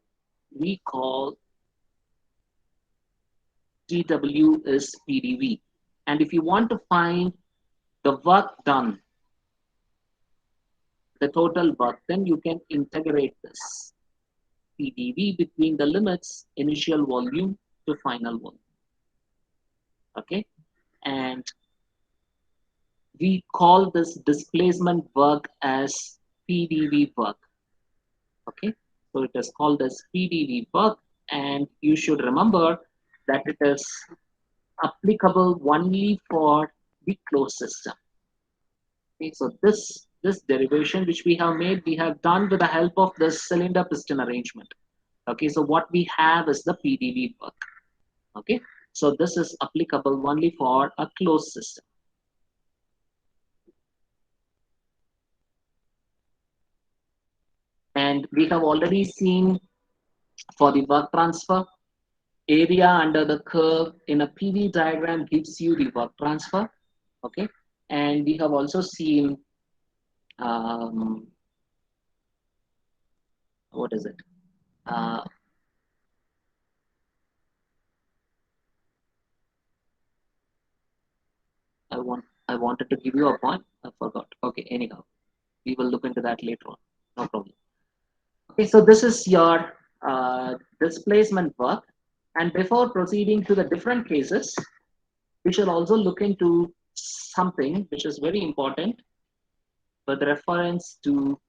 we call dw is pdv. And if you want to find the work done, the total work, then you can integrate this pdv between the limits initial volume to final volume. Okay, and we call this displacement work as pdv work. Okay, so it is called as pdv work, and you should remember that it is applicable only for the closed system. Okay, so this derivation which we have made, we have done with the help of the cylinder piston arrangement. Okay, so what we have is the pdv work. Okay, so this is applicable only for a closed system. And we have already seen for the work transfer, area under the curve in a PV diagram gives you the work transfer. Okay, and we have also seen um, what is it? Uh, I wanted to give you a point. I forgot. Okay, anyhow, we will look into that later on. No problem. Okay, so this is your displacement work. And before proceeding to the different cases, we shall also look into something which is very important with reference to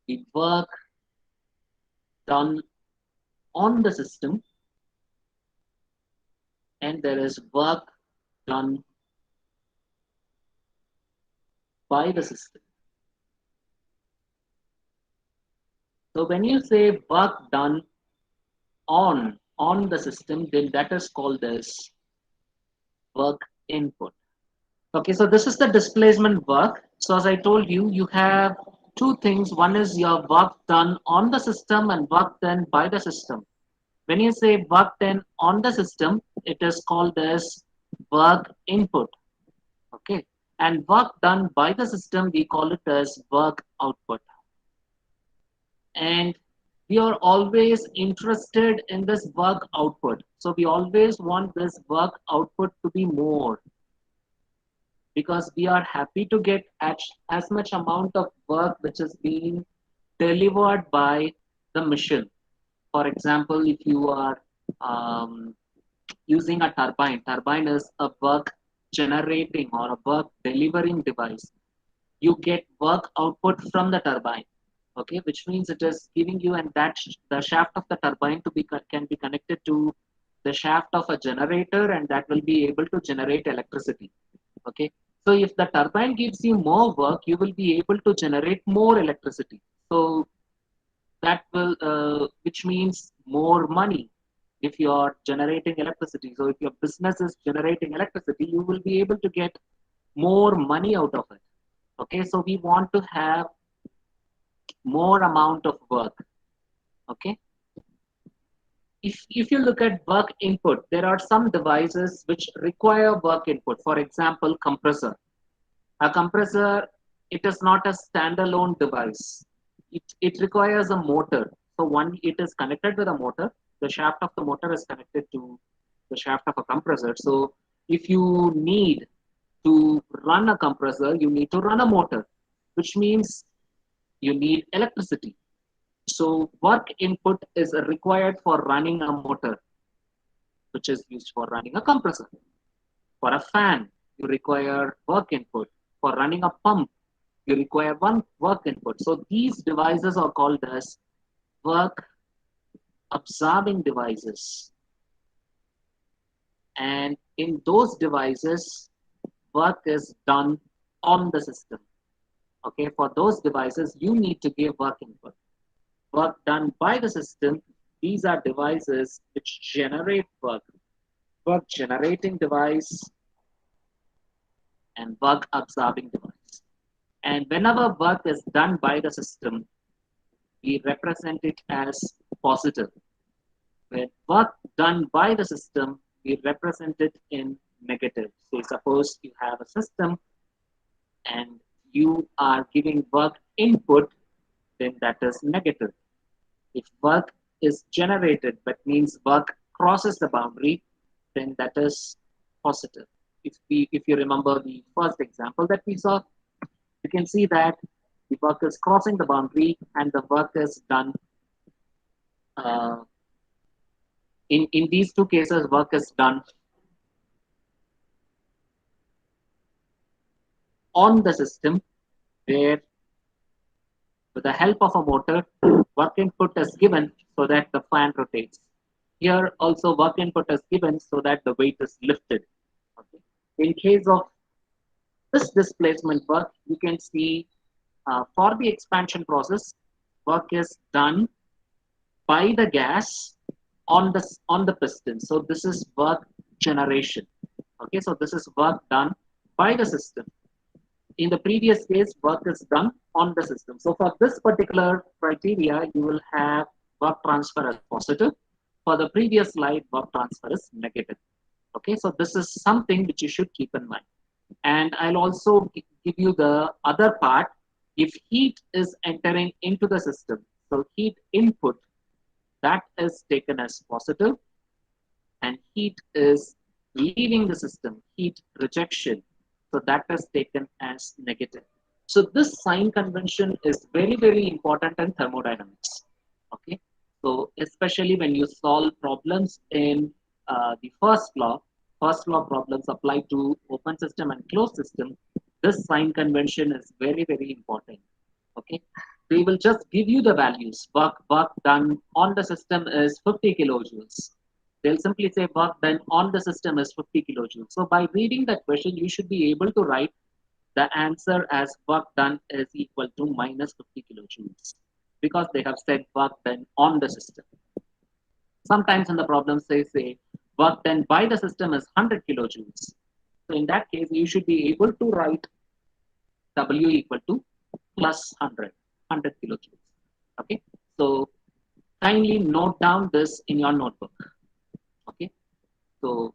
the work done on the system, and there is work done by the system. So when you say work done on the system, then that is called as work input. Okay, so this is the displacement work. So as I told you, you have two things. One is your work done on the system and work done by the system. When you say work done on the system, it is called as work input. Okay, and work done by the system, we call it as work output. And we are always interested in this work output. So we always want this work output to be more, because we are happy to get as much amount of work which is being delivered by the machine. For example, if you are um, using a turbine is a work generating or a work delivering device. You get work output from the turbine. Okay, which means it is giving you, and that the shaft of the turbine to be can be connected to the shaft of a generator, and that will be able to generate electricity. Okay, so if the turbine gives you more work, you will be able to generate more electricity. So that will which means more money if you are generating electricity. So if your business is generating electricity, you will be able to get more money out of it. Okay, so we want to have more amount of work. Okay, if you look at work input, there are some devices which require work input. For example, compressor. A compressor, it is not a standalone device. It requires a motor. So one, it is connected with a motor. The shaft of the motor is connected to the shaft of a compressor. So if you need to run a compressor, you need to run a motor, which means you need electricity. So work input is required for running a motor, which is used for running a compressor. For a fan, you require work input. For running a pump, you require one work input. So these devices are called as work absorbing devices. And in those devices, work is done on the system. Okay, for those devices, you need to give work input. Work done by the system, these are devices which generate work. Work generating device and work absorbing device. And whenever work is done by the system, we represent it as positive. When work done by the system, we represent it in negative. So suppose you have a system and you are giving work input, then that is negative. If work is generated, but means work crosses the boundary, then that is positive. If you remember the first example that we saw, you can see that the work is crossing the boundary and the work is done. In these two cases, work is done on the system, where with the help of a motor, work input is given so that the fan rotates. Here also work input is given so that the weight is lifted. Okay. In case of this displacement work, you can see for the expansion process, work is done by the gas on the piston. So this is work generation. Okay, so this is work done by the system. In the previous case, work is done on the system. So for this particular criteria, you will have work transfer as positive. For the previous slide, work transfer is negative. Okay, so this is something which you should keep in mind. And I'll also give you the other part. If heat is entering into the system, so heat input, that is taken as positive, and heat is leaving the system, heat rejection, so that is taken as negative. So this sign convention is very, very important in thermodynamics. Okay, so especially when you solve problems in the first law problems apply to open system and closed system, this sign convention is very, very important. Okay, they will just give you the values. Work done on the system is 50 kilojoules. They'll simply say work done on the system is 50 kilojoules. So by reading that question, you should be able to write the answer as work done is equal to minus 50 kilojoules, because they have said work done on the system. Sometimes in the problems they say work done by the system is 100 kilojoules. So in that case, you should be able to write W equal to plus 100 kilojoules. Okay, so kindly note down this in your notebook. Okay, so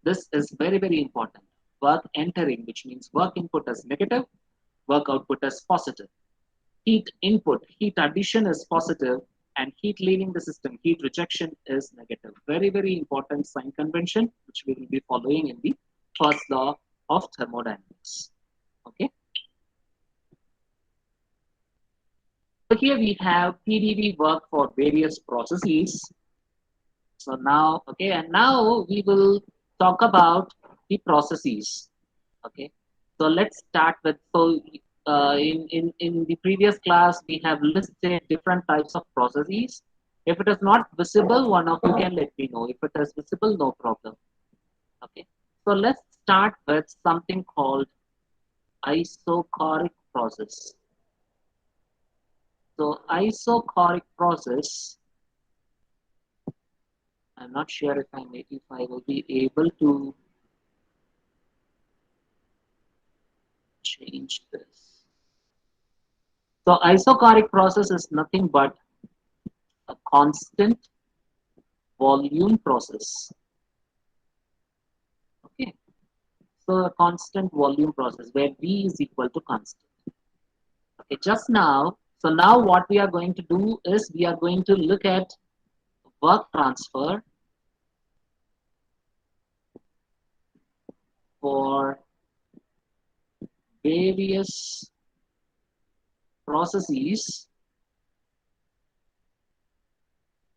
this is very, very important. Work entering, which means work input is negative, work output is positive. Heat input, heat addition is positive, and heat leaving the system, heat rejection is negative. Very, very important sign convention, which we will be following in the first law of thermodynamics. Okay. So here we have PDV work for various processes. So now, okay, and now we will talk about the processes. Okay, so let's start with, so in the previous class, we have listed different types of processes. If it is not visible, one of you can let me know. If it is visible, no problem. Okay, so let's start with something called isochoric process. So isochoric process, I'm not sure if I will be able to change this. So isochoric process is nothing but a constant volume process. Okay, so a constant volume process where V is equal to constant. Okay, just now, so now what we are going to do is we are going to look at work transfer for various processes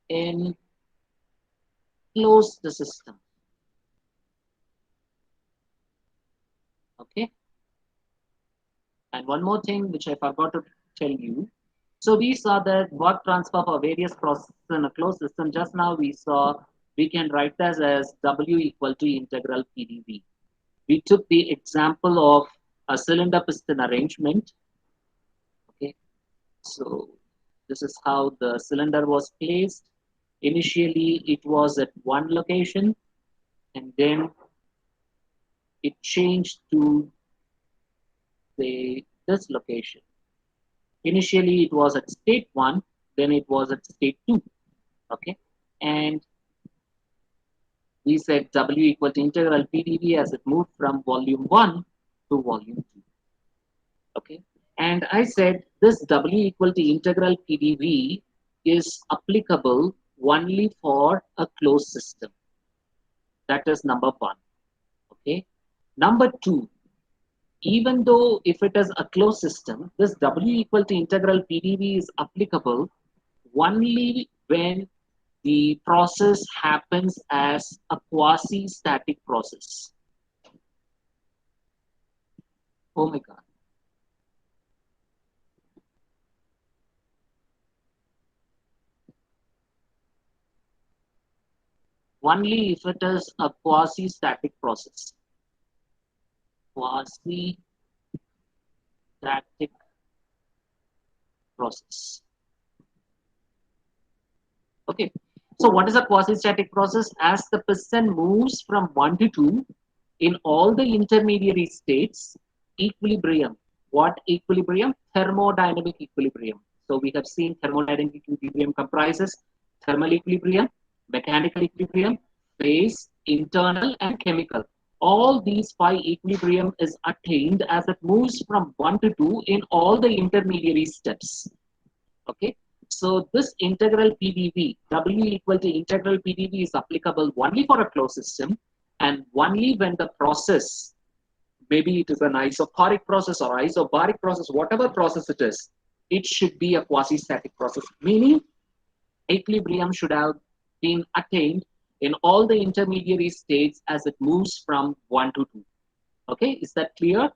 in closed system. Okay, and one more thing which I forgot to tell you. So we saw that work transfer for various processes in a closed system. Just now we saw we can write this as W equal to integral PDV. We took the example of a cylinder piston arrangement. Okay, so this is how the cylinder was placed. Initially, it was at one location, and then it changed to say this location. Initially it was at state 1, then it was at state 2. Okay, and we said W equal to integral PdV as it moved from volume 1 to volume 2. Okay, and I said this W equal to integral PdV is applicable only for a closed system. That is number 1. Okay, number 2, even though if it is a closed system, this W equal to integral PdV is applicable only when the process happens as a quasi-static process. Oh my God. Only if it is a quasi-static process. Quasi-static process. Okay. So what is a quasi-static process? As the piston moves from 1 to 2 in all the intermediary states, equilibrium. What equilibrium? Thermodynamic equilibrium. So we have seen thermodynamic equilibrium comprises thermal equilibrium, mechanical equilibrium, phase, internal, and chemical. All these 5 equilibrium is attained as it moves from 1 to 2 in all the intermediary steps. Okay. So this integral PdV, W equal to integral PdV is applicable only for a closed system and only when the process, maybe it is an isochoric process or isobaric process, whatever process it is, it should be a quasi-static process, meaning equilibrium should have been attained in all the intermediary states as it moves from 1 to 2. Okay, is that clear?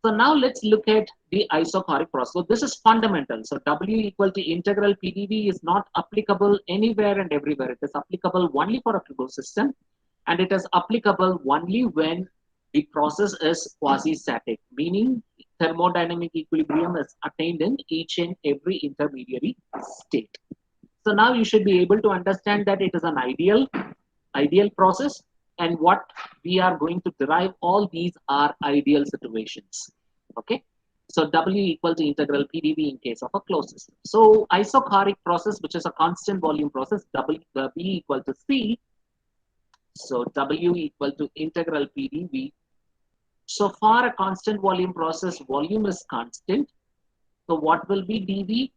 So now let's look at the isochoric process. So this is fundamental. So W equal to integral PdV is not applicable anywhere and everywhere. It is applicable only for a closed system, and it is applicable only when the process is quasi-static, meaning thermodynamic equilibrium is attained in each and every intermediary state. So now you should be able to understand that it is an ideal process, and what we are going to derive, all these are ideal situations. Okay, so W equal to integral PdV in case of a closed system. So isochoric process, which is a constant volume process, W equal to C. So W equal to integral PdV. So for a constant volume process, volume is constant. So what will be dV?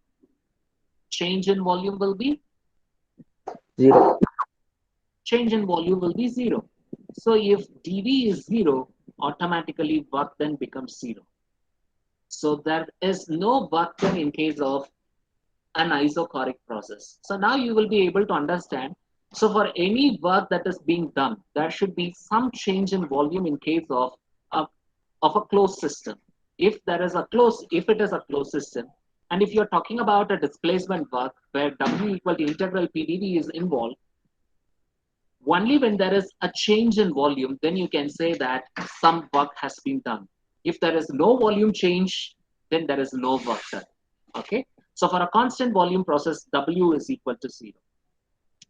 Change in volume will be 0. Change in volume will be 0. So if dV is 0, automatically work then becomes 0. So there is no work done in case of an isochoric process. So now you will be able to understand. So for any work that is being done, there should be some change in volume in case of a closed system. If it is a closed system, and if you're talking about a displacement work where W equal to integral PdV is involved, only when there is a change in volume, then you can say that some work has been done. If there is no volume change, then there is no work done. Okay. So for a constant volume process, W is equal to 0.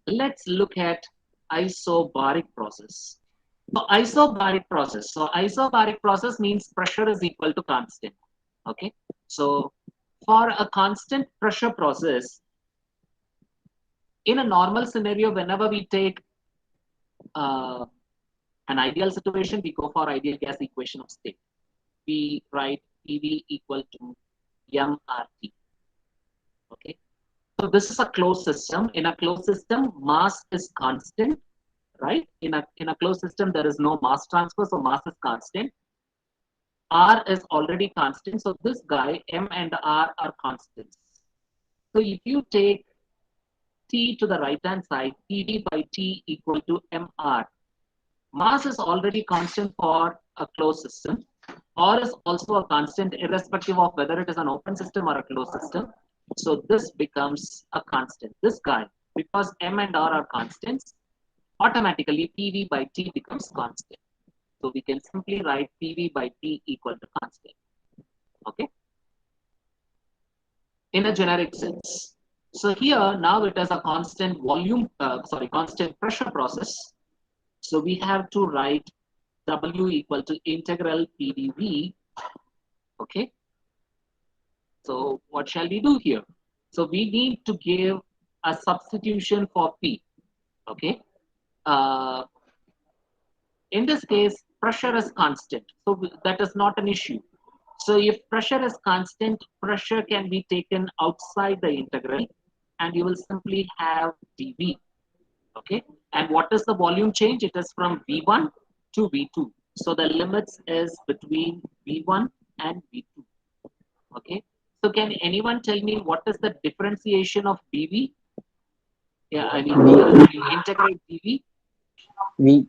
Let's look at isobaric process. So isobaric process means pressure is equal to constant. Okay. So for a constant pressure process, in a normal scenario, whenever we take an ideal situation, we go for ideal gas equation of state. We write PV equal to mRT. Okay. So this is a closed system. In a closed system, mass is constant, right? In a closed system, there is no mass transfer, so mass is constant. R is already constant, so this guy, M and R are constants. So if you take T to the right hand side, PV by T equal to mR. Mass is already constant for a closed system. R is also a constant irrespective of whether it is an open system or a closed system. So this becomes a constant. This guy, because M and R are constants, automatically PV by T becomes constant. So we can simply write PV by T equal to constant. Okay. In a generic sense. So here now it is a constant constant pressure process. So we have to write W equal to integral PdV Okay. So what shall we do here? So we need to give a substitution for P. Okay. Uh, in this case, pressure is constant. So that is not an issue. So if pressure is constant, pressure can be taken outside the integral and you will simply have dV. Okay. And what is the volume change? It is from V1 to V2. So the limits is between V1 and V2. Okay. So can anyone tell me what is the differentiation of dV? Yeah, I mean, V you integrate dV. V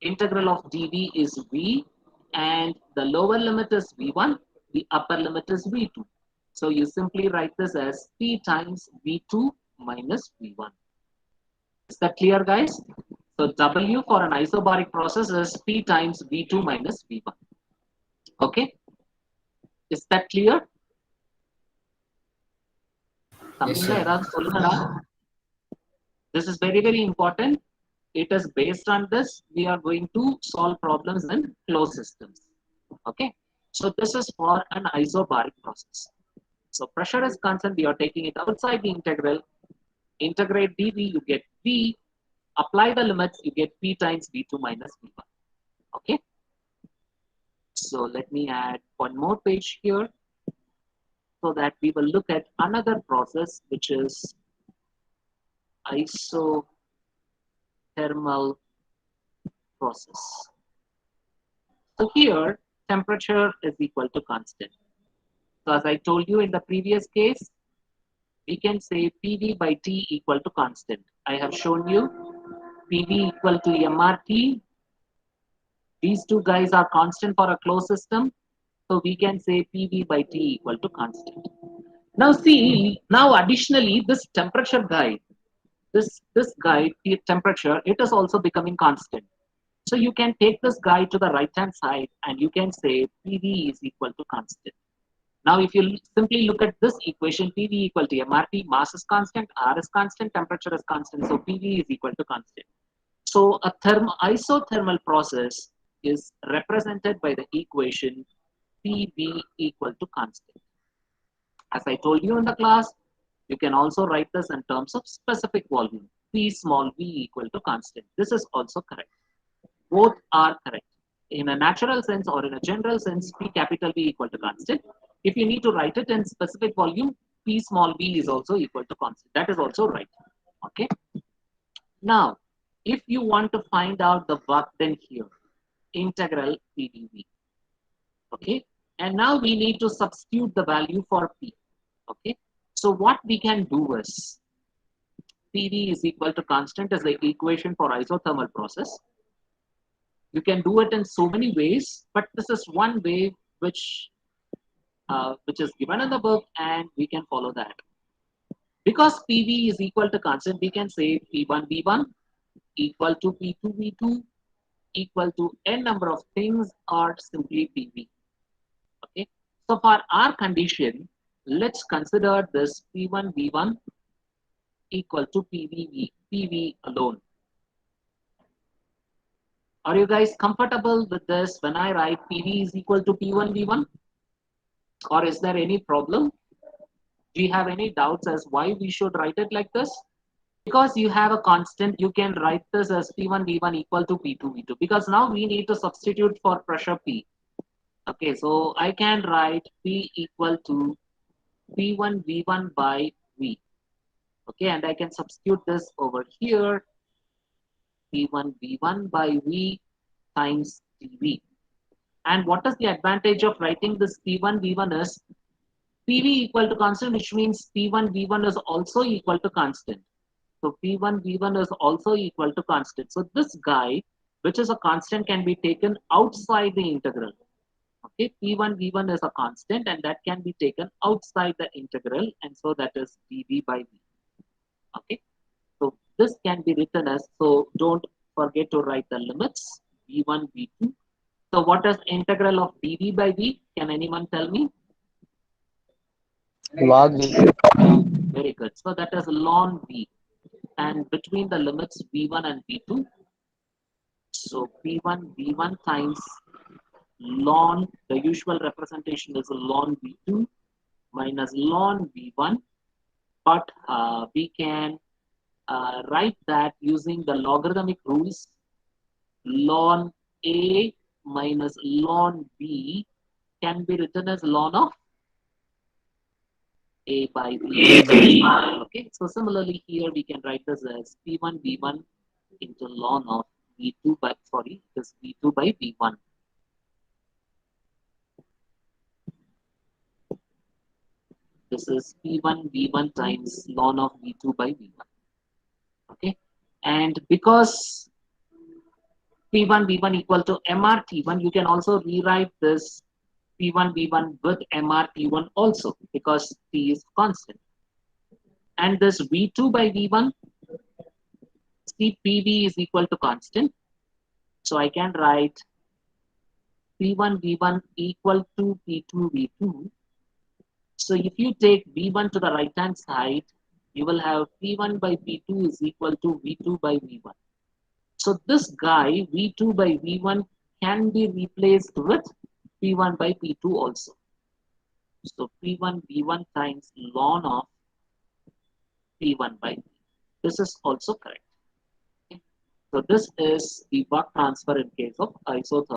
Integral of dV is V, and the lower limit is V1, the upper limit is V2. So you simply write this as P times V2 minus V1. Is that clear, guys? So W for an isobaric process is P times V2 minus V1. Okay, is that clear? Yes, தமிழ்ல sir. ஏதாவது சொல்லுங்கடா. This is very, very important. It is based on this, we are going to solve problems in closed systems. Okay. So this is for an isobaric process. So pressure is constant, we are taking it outside the integral. Integrate dV, you get V. Apply the limits, you get P times V2 minus V1. Okay. So let me add one more page here so that we will look at another process, which is isothermal process. So here, temperature is equal to constant. So as I told you in the previous case, we can say PV by T equal to constant. I have shown you PV equal to MRT. These two guys are constant for a closed system. So we can say PV by T equal to constant. Now see, now additionally, this temperature guy, this guy, the temperature, it is also becoming constant. So you can take this guy to the right hand side and you can say PV is equal to constant. Now, if you simply look at this equation, PV equal to MRT, mass is constant, R is constant, temperature is constant, so PV is equal to constant. So a isothermal process is represented by the equation PV equal to constant. As I told you in the class, you can also write this in terms of specific volume, P small v equal to constant. This is also correct. Both are correct. In a natural sense or in a general sense, P capital V equal to constant. If you need to write it in specific volume, P small v is also equal to constant. That is also right. Okay. Now, if you want to find out the work done here, integral PdV. Okay. And now we need to substitute the value for P. Okay. So what we can do is PV is equal to constant as the equation for isothermal process. You can do it in so many ways, but this is one way which is given in the book and we can follow that. Because PV is equal to constant, we can say P1 V1 equal to P2 V2 equal to n number of things or simply PV. Okay. So for our condition, let's consider this P1 V1 equal to PV alone. Are you guys comfortable with this when I write PV is equal to P1 V1? Or is there any problem? Do you have any doubts as why we should write it like this? Because you have a constant, you can write this as P1 V1 equal to P2 V2. Because now we need to substitute for pressure P. Okay, so I can write P equal to P1 V1 by V. Okay, and I can substitute this over here. P1 V1 by V times dV. And what is the advantage of writing this P1 V1 is PV equal to constant, which means P1 V1 is also equal to constant. So P1 V1 is also equal to constant. So this guy, which is a constant, can be taken outside the integral. Okay, P1 V1 is a constant and that can be taken outside the integral, and so that is dV by V. Okay, so this can be written as, so don't forget to write the limits V1 V2. So what is integral of dV by V? Can anyone tell me? log V. Very good. So that is ln V, and between the limits V1 and V2, so P1 V1 times ln, the usual representation is ln V2 minus ln V1, but we can write that using the logarithmic rules. Ln A minus ln B can be written as ln of A by B. Okay, so similarly here we can write this as P1 V1 into ln of V2 by, sorry, this V2 by V1. This is P1 V1 times ln of V2 by V1. Okay, and because P1 V1 equal to MRT1, you can also rewrite this P1 V1 with MRT1 also because T is constant. And this V2 by V1, see PV is equal to constant. So I can write P1 V1 equal to P2 V2. So if you take V1 to the right hand side, you will have P1 by P2 is equal to V2 by V1. So this guy V2 by V1 can be replaced with P1 by P2 also. So P1 V1 times ln of P1 by V. This is also correct. Okay. So this is the work transfer in case of isothermal.